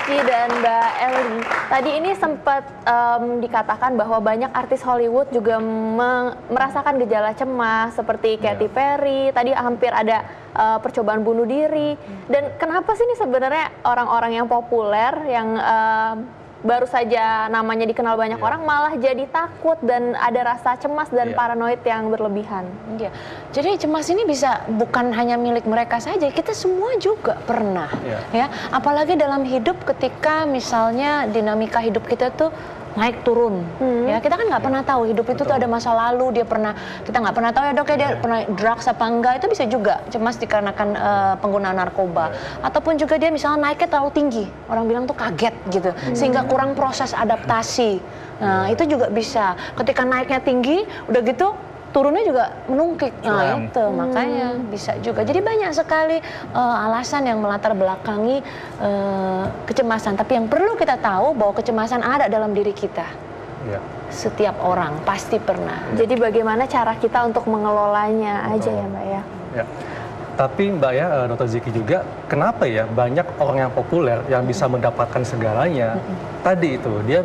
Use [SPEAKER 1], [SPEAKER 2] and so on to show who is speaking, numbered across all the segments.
[SPEAKER 1] Ziki dan Mbak Elly. Tadi ini sempat dikatakan bahwa banyak artis Hollywood juga merasakan gejala cemas seperti Katy Perry. Tadi hampir ada percobaan bunuh diri. Dan kenapa sih ini sebenarnya orang-orang yang populer yang baru saja namanya dikenal banyak orang malah jadi takut dan ada rasa cemas dan paranoid yang berlebihan.
[SPEAKER 2] Iya. Jadi cemas ini bisa bukan hanya milik mereka saja, kita semua juga pernah. Ya, apalagi dalam hidup ketika misalnya dinamika hidup kita tuh naik turun, ya kita kan nggak pernah tahu hidup itu tuh ada masa lalu kita nggak pernah tahu ya dok ya dia pernah drugs apa enggak, itu bisa juga cemas dikarenakan penggunaan narkoba ataupun juga dia misalnya naiknya terlalu tinggi, orang bilang tuh kaget gitu sehingga kurang proses adaptasi. Nah itu juga bisa ketika naiknya tinggi udah gitu turunnya juga menungkik. Nah itu makanya bisa juga. Jadi banyak sekali alasan yang melatar belakangi kecemasan. Tapi yang perlu kita tahu bahwa kecemasan ada dalam diri kita. Setiap orang pasti pernah.
[SPEAKER 1] Jadi bagaimana cara kita untuk mengelolanya aja ya Mbak ya.
[SPEAKER 3] Tapi Mbak ya, Dr. Ziki juga, kenapa ya banyak orang yang populer yang bisa mendapatkan segalanya? Tadi itu dia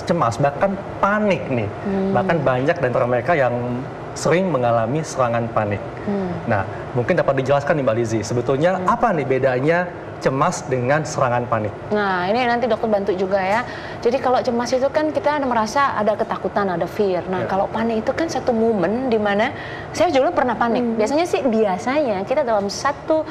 [SPEAKER 3] cemas, bahkan panik nih. Bahkan banyak dari mereka yang sering mengalami serangan panik. Nah, mungkin dapat dijelaskan nih Mbak Lizzy, sebetulnya apa nih bedanya cemas dengan serangan panik?
[SPEAKER 2] Nah, ini nanti dokter bantu juga ya. Jadi kalau cemas itu kan kita merasa ada ketakutan, ada fear. Nah, kalau panik itu kan satu momen di mana saya juga pernah panik. Biasanya kita dalam satu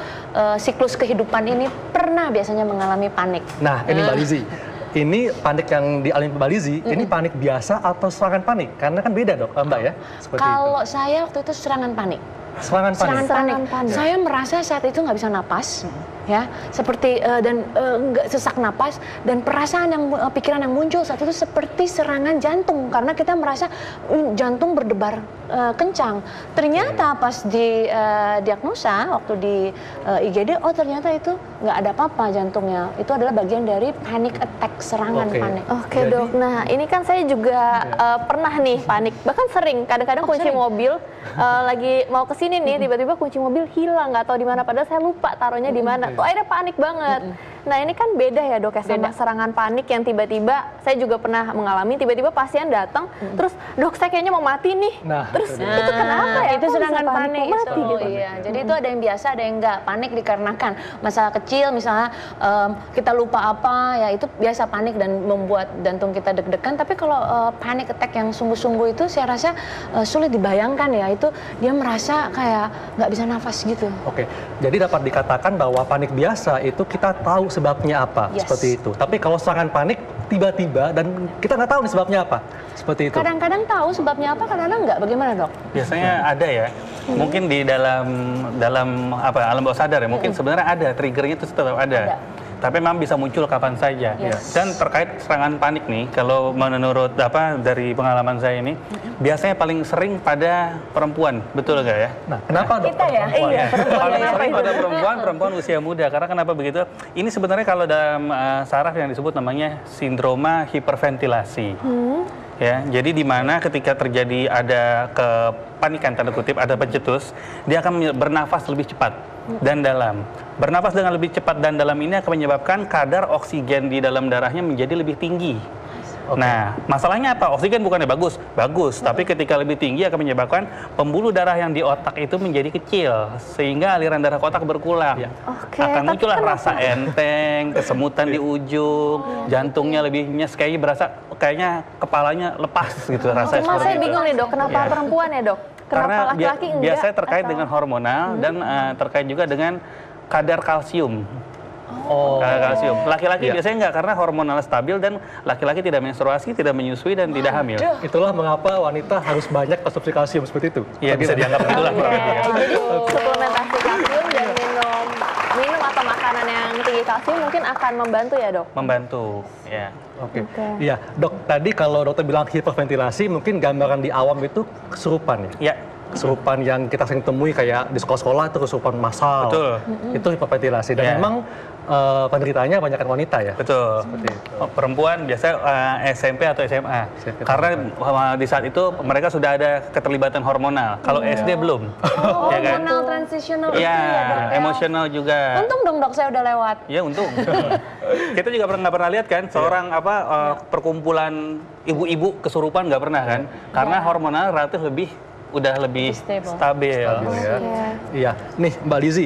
[SPEAKER 2] siklus kehidupan ini pernah biasanya mengalami panik.
[SPEAKER 3] Nah, ini Mbak Lizzy. Ini panik yang dialami Mbak Lizzy, ini panik biasa atau serangan panik? Karena kan beda dok, Mbak ya?
[SPEAKER 2] Kalau saya waktu itu serangan panik.
[SPEAKER 3] Serangan panik.
[SPEAKER 2] Saya merasa saat itu nggak bisa napas, ya, seperti dan nggak sesak napas dan perasaan pikiran yang muncul saat itu seperti serangan jantung karena kita merasa jantung berdebar kencang. Ternyata pas di diagnosa waktu di IGD, oh ternyata itu nggak ada apa-apa jantungnya. Itu adalah bagian dari panic attack, serangan panik.
[SPEAKER 1] Oke dok, nah ini kan saya juga pernah nih panik, bahkan sering. Kadang-kadang kunci mobil lagi mau kesini nih, tiba-tiba kunci mobil hilang, nggak tahu di mana. Padahal saya lupa taruhnya di mana. Tuh akhirnya panik banget. Nah ini kan beda ya dok ya sama serangan panik yang tiba-tiba saya juga pernah mengalami. Tiba-tiba pasien datang, terus dok saya kayaknya mau mati nih. Terus itu kenapa ya?
[SPEAKER 2] Itu serangan panik.
[SPEAKER 1] Mati, gitu.
[SPEAKER 2] Iya. Jadi itu ada yang biasa, ada yang enggak. Panik dikarenakan masalah kecil, misalnya kita lupa apa, ya itu biasa panik dan membuat jantung kita deg-degan. Tapi kalau panic attack yang sungguh-sungguh itu saya rasa sulit dibayangkan ya. Itu dia merasa kayak nggak bisa nafas gitu.
[SPEAKER 3] Oke, jadi dapat dikatakan bahwa panik biasa itu kita tahu sebabnya apa, seperti itu. Tapi kalau serangan panik tiba-tiba dan kita nggak tahu nih sebabnya apa, seperti itu.
[SPEAKER 2] Kadang-kadang tahu sebabnya apa, kadang-kadang nggak. Bagaimana dok?
[SPEAKER 4] Biasanya ada ya. Mungkin di dalam alam bawah sadar ya. Mungkin sebenarnya ada triggernya itu tetap ada. Tapi memang bisa muncul kapan saja. Dan terkait serangan panik nih, kalau menurut dari pengalaman saya ini, biasanya paling sering pada perempuan, betul nggak ya?
[SPEAKER 3] Nah, kenapa dok?
[SPEAKER 2] Kita ya? Iya.
[SPEAKER 4] Paling sering pada perempuan usia muda. Karena kenapa begitu? Ini sebenarnya kalau dalam saraf yang disebut namanya sindroma hiperventilasi. Ya, jadi di mana ketika terjadi ada kepanikan tanda kutip, ada pencetus, dia akan bernafas lebih cepat dan dalam. Bernafas dengan lebih cepat dan dalam ini akan menyebabkan kadar oksigen di dalam darahnya menjadi lebih tinggi. Nah, masalahnya apa? Oksigen bukannya bagus, tapi ketika lebih tinggi akan menyebabkan pembuluh darah yang di otak itu menjadi kecil, sehingga aliran darah ke otak berkurang. Akan muncullah rasa enteng, kesemutan di ujung, jantungnya lebih nyes, kayaknya kepalanya lepas gitu rasanya.
[SPEAKER 1] Cuma saya bingung nih dok, kenapa perempuan ya dok? Kenapa laki-laki enggak?
[SPEAKER 4] Biasanya terkait dengan hormonal dan terkait juga dengan kadar kalsium. Kalsium. Laki-laki biasanya enggak karena hormonal stabil dan laki-laki tidak menstruasi, tidak menyusui dan tidak hamil.
[SPEAKER 3] Itulah mengapa wanita harus banyak konsumsi kalsium seperti itu.
[SPEAKER 4] Iya, bisa dianggap begitulah.
[SPEAKER 1] Jadi suplementasi kalsium dan minum atau makanan yang tinggi kalsium mungkin akan membantu ya dok?
[SPEAKER 4] Membantu, ya.
[SPEAKER 3] Oke. Iya, dok. Tadi kalau dokter bilang hiperventilasi, mungkin gambaran di awam itu kesurupan ya?
[SPEAKER 4] Iya.
[SPEAKER 3] Kesurupan yang kita sering temui kayak di sekolah-sekolah itu kesurupan massal.
[SPEAKER 4] Betul.
[SPEAKER 3] Itu hiperventilasi. Dan memang penderitanya banyak wanita ya?
[SPEAKER 4] Betul.
[SPEAKER 3] Seperti itu.
[SPEAKER 4] Perempuan biasa SMP atau SMA. Karena di saat itu mereka sudah ada keterlibatan hormonal. Kalau SD belum. Ya kan?
[SPEAKER 2] Hormonal transitional itu
[SPEAKER 4] Ya,
[SPEAKER 2] ya dok ya.
[SPEAKER 4] emosional juga.
[SPEAKER 2] Untung dong dok saya udah lewat.
[SPEAKER 4] Ya untung. Kita juga nggak pernah lihat kan seorang perkumpulan ibu-ibu kesurupan, nggak pernah kan? Karena hormonal relatif udah lebih stabil.
[SPEAKER 3] Ya. Iya, nih Mbak Lizzy,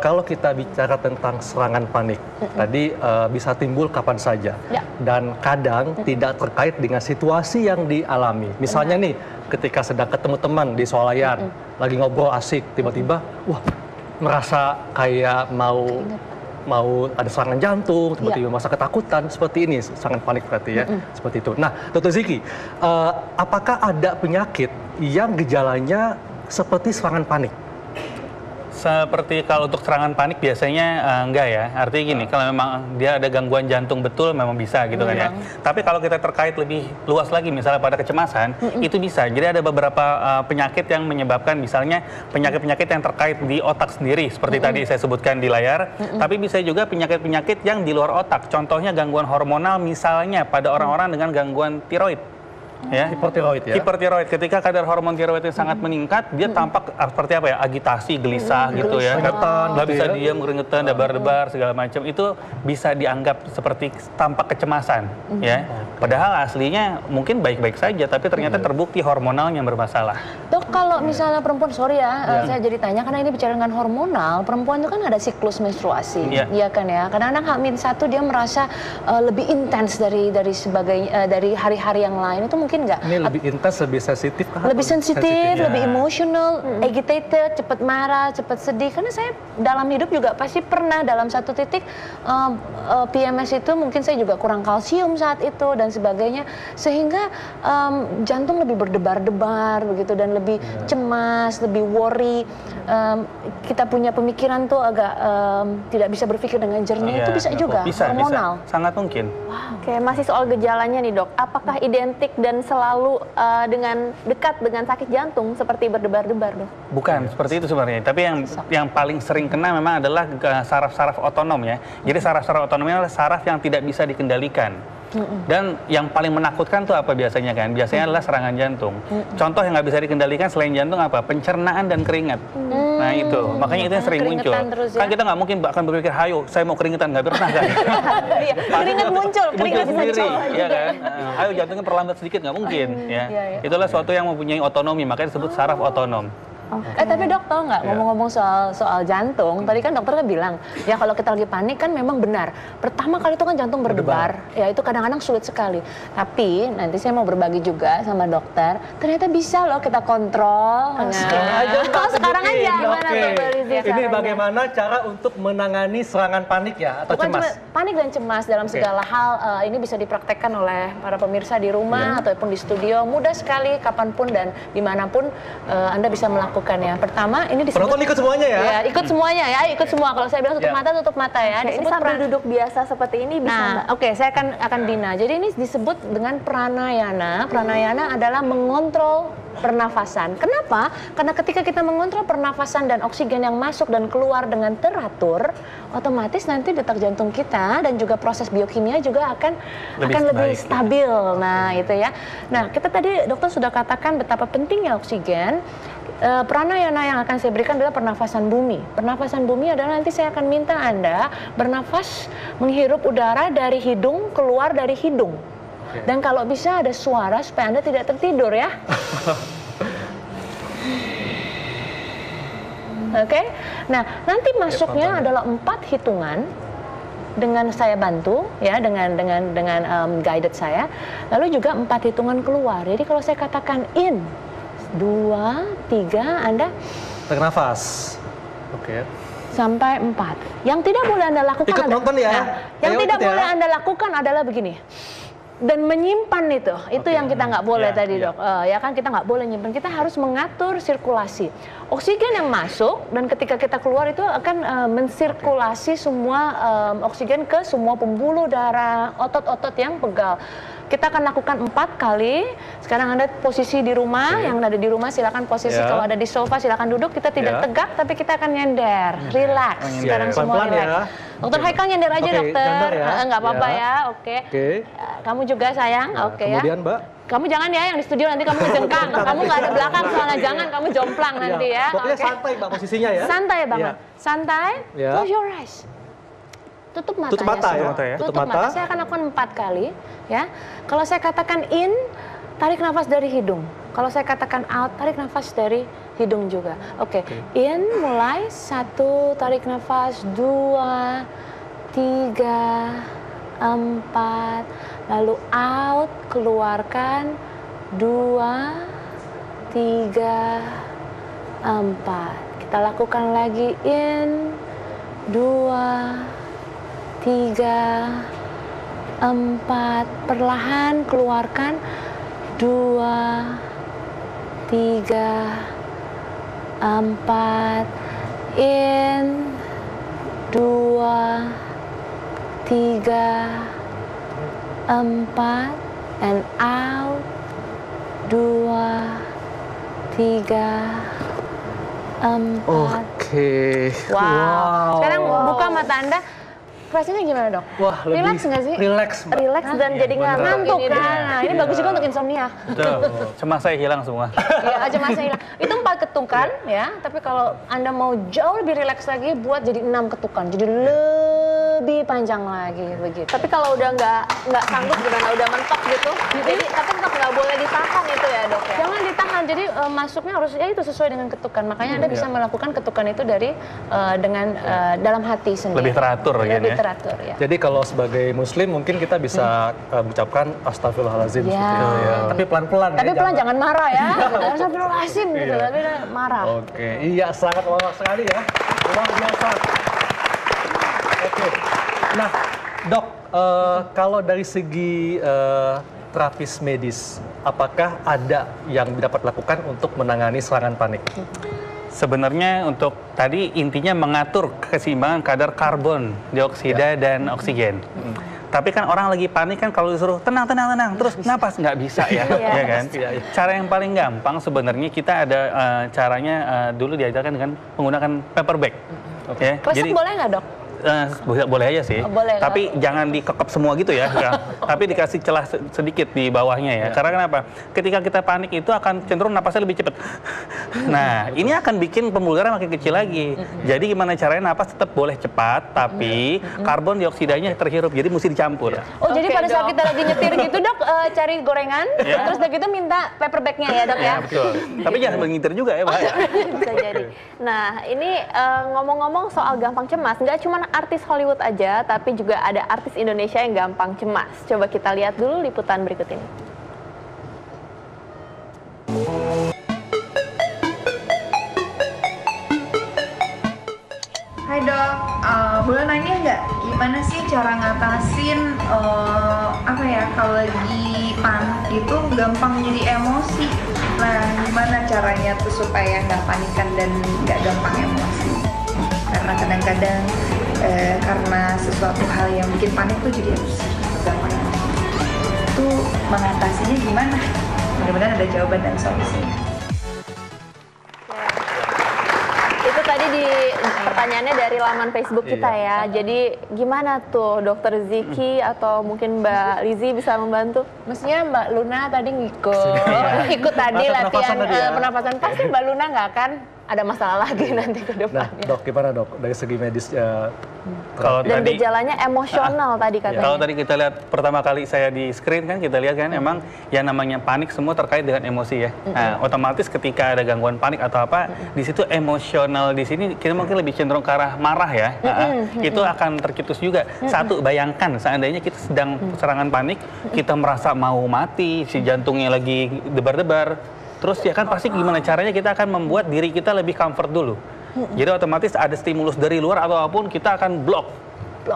[SPEAKER 3] kalau kita bicara tentang serangan panik, tadi bisa timbul kapan saja, dan kadang tidak terkait dengan situasi yang dialami. Misalnya nih, ketika sedang ketemu teman di swalayan, lagi ngobrol asik, tiba-tiba, wah, merasa kayak mau ada serangan jantung, tiba-tiba merasa ketakutan, seperti ini, serangan panik berarti ya, seperti itu. Nah, Dr. Ziki, apakah ada penyakit yang gejalanya seperti serangan panik?
[SPEAKER 4] Seperti kalau untuk serangan panik biasanya enggak ya. Artinya gini, kalau memang dia ada gangguan jantung betul memang bisa gitu kan ya. Tapi kalau kita terkait lebih luas lagi misalnya pada kecemasan, itu bisa. Jadi ada beberapa penyakit yang menyebabkan misalnya penyakit-penyakit yang terkait di otak sendiri seperti tadi saya sebutkan di layar. Tapi bisa juga penyakit-penyakit yang di luar otak. Contohnya gangguan hormonal misalnya pada orang-orang dengan gangguan tiroid. Ya,
[SPEAKER 3] hipertiroid ya.
[SPEAKER 4] Hipertiroid, ketika kadar hormon tiroidnya sangat meningkat, dia tampak seperti apa ya? Agitasi, gelisah gitu ya. Nggak bisa diam, keringetan, debar-debar segala macam. Itu bisa dianggap seperti tampak kecemasan, ya. Padahal aslinya mungkin baik-baik saja, tapi ternyata terbukti hormonalnya yang bermasalah.
[SPEAKER 2] Dok, kalau misalnya perempuan, sorry ya, saya jadi tanya karena ini bicara dengan hormonal, perempuan itu kan ada siklus menstruasi, iya kan ya. Kadang-kadang H-1 dia merasa lebih intens dari hari-hari yang lain. Itu mungkin nggak?
[SPEAKER 3] Ini lebih intens, lebih sensitif kah?
[SPEAKER 2] Lebih sensitif, lebih emotional, agitated, cepat marah, cepat sedih. Karena saya dalam hidup juga pasti pernah dalam satu titik PMS itu mungkin saya juga kurang kalsium saat itu dan sebagainya, sehingga jantung lebih berdebar-debar begitu dan lebih cemas, lebih worry. Kita punya pemikiran tuh agak tidak bisa berpikir dengan jernih. Itu bisa juga hormonal.
[SPEAKER 4] Bisa, sangat mungkin.
[SPEAKER 1] Oke, masih soal gejalanya nih dok. Apakah identik dan selalu dekat dengan sakit jantung seperti berdebar-debar dok?
[SPEAKER 4] Bukan seperti itu sebenarnya. Tapi yang paling sering kena memang adalah saraf-saraf otonom ya. Jadi saraf-saraf otonom adalah saraf yang tidak bisa dikendalikan. Dan yang paling menakutkan tuh apa biasanya kan? Biasanya adalah serangan jantung. Contoh yang nggak bisa dikendalikan selain jantung apa? Pencernaan dan keringat. Nah itu, makanya itu yang sering muncul. Kan kita nggak mungkin akan berpikir, hayo saya mau keringetan, nggak pernah kan?
[SPEAKER 2] Keringat muncul
[SPEAKER 4] sendiri, ya kan? Ayo jantungnya perlambat sedikit, nggak mungkin. Ya, itulah suatu yang mempunyai otonomi, makanya disebut saraf otonom.
[SPEAKER 2] Tapi dok tahu nggak ngomong-ngomong soal jantung, tadi kan dokter kan bilang ya kalau kita lagi panik kan memang benar. Pertama kali itu kan jantung berdebar, ya itu kadang-kadang sulit sekali. Tapi nanti saya mau berbagi juga sama dokter, ternyata bisa loh kita kontrol. Kalau sekarang aja gimana tuh Mbak Lizzy?
[SPEAKER 3] Ini bagaimana cara untuk menangani serangan panik ya atau
[SPEAKER 2] Bukan
[SPEAKER 3] cemas?
[SPEAKER 2] cuma panik dan cemas dalam segala hal. Ini bisa dipraktekkan oleh para pemirsa di rumah ataupun di studio. Mudah sekali kapanpun dan dimanapun Anda bisa melakukan. Ya. Pertama, ini disebut...
[SPEAKER 3] Penonton ikut semuanya ya?
[SPEAKER 2] Ya, ikut semuanya ya, ikut semua. Kalau saya bilang tutup mata ya.
[SPEAKER 1] Ini sambil duduk biasa seperti ini bisa.
[SPEAKER 2] Nah, oke, saya akan Dina. Jadi ini disebut dengan pranayana. Pranayana adalah mengontrol pernafasan. Kenapa? Karena ketika kita mengontrol pernafasan dan oksigen yang masuk dan keluar dengan teratur, otomatis nanti detak jantung kita dan juga proses biokimia juga akan lebih stabil. Nah, itu ya. Nah, kita tadi dokter sudah katakan betapa pentingnya oksigen. Pranayana yang akan saya berikan adalah pernafasan bumi. Pernafasan bumi adalah nanti saya akan minta Anda bernafas menghirup udara dari hidung keluar dari hidung. Dan kalau bisa ada suara supaya Anda tidak tertidur ya. Oke. Nah, nanti masuknya adalah 4 hitungan dengan saya bantu ya dengan guided saya. Lalu juga 4 hitungan keluar. Jadi kalau saya katakan in 2, 3, Anda
[SPEAKER 3] tarik nafas. Oke.
[SPEAKER 2] Sampai 4. Yang tidak boleh Anda lakukan
[SPEAKER 3] ikut nonton ya.
[SPEAKER 2] Yang tidak boleh Anda lakukan adalah begini. Dan menyimpan itu yang kita nggak boleh tadi dok. Ya kan kita nggak boleh nyimpan. Kita harus mengatur sirkulasi. Oksigen yang masuk dan ketika kita keluar itu akan mensirkulasi semua oksigen ke semua pembuluh darah, otot-otot yang pegal. Kita akan lakukan 4 kali. Sekarang Anda posisi di rumah, yang ada di rumah silakan posisi. Kalau ada di sofa silakan duduk. Kita tidak tegak, tapi kita akan nyender, relax. Sekarang semua relax. Dokter Haikal nyender aja, dokter. Nggak apa-apa ya. Oke. Kamu juga sayang. Oke ya.
[SPEAKER 3] Kemudian Mbak.
[SPEAKER 2] Kamu jangan ya yang di studio nanti kamu ngejengkang. Kamu nggak ada belakang soalnya, jangan kamu jomplang nanti ya.
[SPEAKER 3] Pokoknya santai Mbak posisinya ya.
[SPEAKER 2] Santai banget. Santai. Close your eyes. Tutup matanya.
[SPEAKER 3] Tutup mata ya.
[SPEAKER 2] Tutup mata. Saya akan lakukan 4 kali ya. Kalau saya katakan in, tarik nafas dari hidung. Kalau saya katakan out, tarik nafas dari hidung juga. Oke. In mulai 1, tarik nafas 2, 3, 4, lalu out, keluarkan 2, 3, 4. Kita lakukan lagi in 2, 3, 4, perlahan keluarkan 2, 3, 4, in 2, 3, 4, and out 2, 3, 4.
[SPEAKER 3] Oke.
[SPEAKER 2] Wow. Sekarang buka mata Anda. Rasanya gimana, Dok?
[SPEAKER 3] Wah, lebih
[SPEAKER 2] relax nggak sih?
[SPEAKER 3] Relax,
[SPEAKER 1] Relax dan jadi nggak
[SPEAKER 2] ngantuk
[SPEAKER 1] ini
[SPEAKER 2] kan. Nah, ini bagus juga untuk insomnia.
[SPEAKER 4] Betul. Cemas saya hilang semua.
[SPEAKER 2] Iya, cemasnya hilang. Itu 4 ketukan ya, tapi kalau Anda mau jauh lebih rileks lagi, buat jadi 6 ketukan. Jadi lebih panjang lagi begitu.
[SPEAKER 1] Tapi kalau udah nggak sanggup gimana, udah mentok gitu, jadi tapi tetap nggak boleh ditahan itu ya, Dok ya?
[SPEAKER 2] Jangan ditahan, jadi masuknya harus ya itu sesuai dengan ketukan. Makanya Anda bisa melakukan ketukan itu dari dengan dalam hati sendiri.
[SPEAKER 4] Lebih teratur gitu
[SPEAKER 2] Lebih
[SPEAKER 4] ya.
[SPEAKER 2] teratur ya.
[SPEAKER 3] Jadi kalau sebagai muslim mungkin kita bisa mengucapkan astagfirullahaladzim seperti itu ya. Tapi pelan-pelan ya.
[SPEAKER 2] Tapi pelan, jangan marah ya. Astagfirullahaladzim gitu, tapi marah.
[SPEAKER 3] Oke, iya sangat luar sekali ya. Luar biasa. Oke. Nah, Dok, kalau dari segi terapis medis, apakah ada yang dapat lakukan untuk menangani serangan panik?
[SPEAKER 4] Sebenarnya untuk tadi intinya mengatur keseimbangan kadar karbon dioksida dan oksigen. Tapi kan orang lagi panik kan kalau disuruh tenang, terus napas nggak bisa ya, ya kan? Cara yang paling gampang sebenarnya kita ada caranya dulu diajarkan dengan menggunakan paper bag. Ya,
[SPEAKER 2] Resep boleh nggak, Dok?
[SPEAKER 4] Boleh aja sih,
[SPEAKER 2] boleh,
[SPEAKER 4] tapi jangan dikekep semua gitu ya, tapi dikasih celah sedikit di bawahnya ya. Karena kenapa? Ketika kita panik itu akan cenderung napasnya lebih cepat. Nah, ini akan bikin pembuluran makin kecil lagi. Jadi gimana caranya napas tetap boleh cepat, tapi karbon dioksidanya terhirup, jadi mesti dicampur.
[SPEAKER 2] Oh, jadi pada saat kita lagi nyetir gitu, Dok, cari gorengan, terus udah gitu minta paper bag-nya ya, Dok ya?
[SPEAKER 4] Ya, betul. Tapi jangan mengintir juga ya, bahaya.
[SPEAKER 1] Bisa jadi. Nah, ini ngomong-ngomong soal gampang cemas, nggak cuma artis Hollywood aja, tapi juga ada artis Indonesia yang gampang cemas. Coba kita lihat dulu liputan berikut ini.
[SPEAKER 5] Hai Dok, boleh nanya nggak gimana sih cara ngatasin kalau lagi panik itu gampang jadi emosi? Nah, gimana caranya tuh supaya nggak panikan dan nggak gampang emosi? Karena kadang-kadang karena sesuatu hal yang bikin panik tuh jadi gampang emosi. Itu mengatasinya gimana? Mudah-mudahan ada jawaban dan solusinya.
[SPEAKER 1] Itu tadi di pertanyaannya dari laman Facebook kita ya. Jadi gimana tuh Dokter Ziki atau mungkin Mbak Lizzie bisa membantu?
[SPEAKER 2] Mestinya Mbak Luna tadi ikut tadi latihan pernapasan. Pasti Mbak Luna nggak akan ada masalah lagi nanti ke depannya.
[SPEAKER 3] Nah, Dok, gimana Dok dari segi medis?
[SPEAKER 4] Kalau
[SPEAKER 1] Dan
[SPEAKER 4] tadi
[SPEAKER 1] gejalanya emosional tadi katanya.
[SPEAKER 4] Kalau tadi kita lihat pertama kali saya di screen kan kita lihat kan emang yang namanya panik semua terkait dengan emosi ya. Nah, otomatis ketika ada gangguan panik atau apa di situ emosional di sini kita mungkin lebih cenderung ke arah marah ya. Itu akan tercetus juga. Satu, bayangkan seandainya kita sedang serangan panik, kita merasa mau mati, si jantungnya lagi debar-debar. Terus ya kan pasti gimana caranya kita akan membuat diri kita lebih comfort dulu. Jadi otomatis ada stimulus dari luar atau apapun kita akan blok.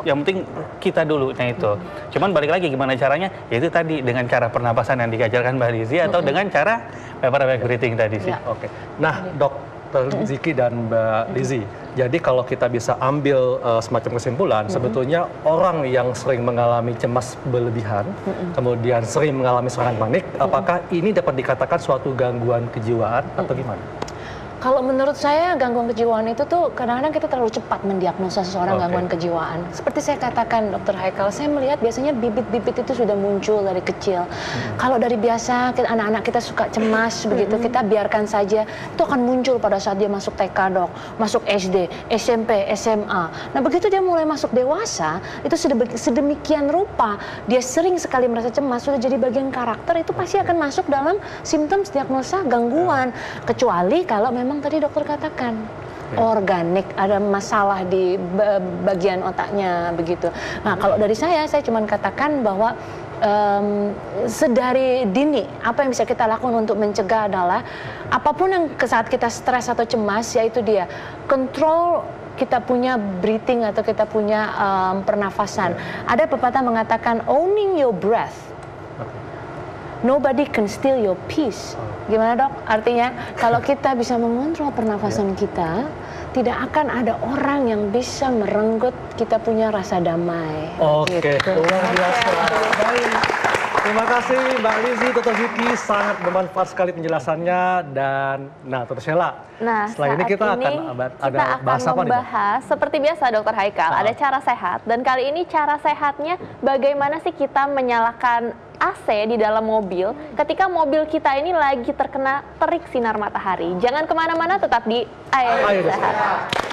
[SPEAKER 4] Yang penting kita dulu, nah itu. Cuman balik lagi gimana caranya? Yaitu tadi dengan cara pernapasan yang diajarkan Mbak Lizzie atau dengan cara paper bag breathing tadi sih.
[SPEAKER 3] Oke. Nah, Dok, Dr. Ziki dan Mbak Lizzie. Jadi kalau kita bisa ambil semacam kesimpulan, sebetulnya orang yang sering mengalami cemas berlebihan, kemudian sering mengalami serangan panik, apakah ini dapat dikatakan suatu gangguan kejiwaan atau gimana?
[SPEAKER 2] Kalau menurut saya gangguan kejiwaan itu tuh kadang-kadang kita terlalu cepat mendiagnosa seseorang gangguan kejiwaan. Seperti saya katakan Dr. Haikal, saya melihat biasanya bibit-bibit itu sudah muncul dari kecil. Kalau dari biasa anak-anak kita suka cemas begitu, kita biarkan saja, itu akan muncul pada saat dia masuk TK dok, masuk SD, SMP, SMA. Nah begitu dia mulai masuk dewasa, itu sedemikian rupa, dia sering sekali merasa cemas, sudah jadi bagian karakter, itu pasti akan masuk dalam simptom diagnosa gangguan. Kecuali kalau memang tadi dokter katakan organik, ada masalah di bagian otaknya begitu. Nah kalau dari saya cuma katakan bahwa sedari dini apa yang bisa kita lakukan untuk mencegah adalah apapun yang saat kita stres atau cemas, yaitu dia kontrol kita punya breathing atau kita punya pernafasan. Ada pepatah mengatakan owning your breath. Nobody can steal your peace. Gimana dok? Artinya kalau kita bisa mengontrol pernafasan kita, tidak akan ada orang yang bisa merenggut kita punya rasa damai.
[SPEAKER 3] Oke,
[SPEAKER 2] gitu.
[SPEAKER 3] luar biasa. Baik. Terima kasih Mbak Lizzie, Dr. Ziki, sangat bermanfaat sekali penjelasannya. Dan Dr. Sheila, setelah ini kita akan bahas apa nih?
[SPEAKER 1] Membahas seperti biasa Dr. Haikal, ada cara sehat, dan kali ini cara sehatnya bagaimana sih kita menyalakan AC di dalam mobil ketika mobil kita ini lagi terkena terik sinar matahari. Jangan kemana-mana, tetap di Ayo Sehat.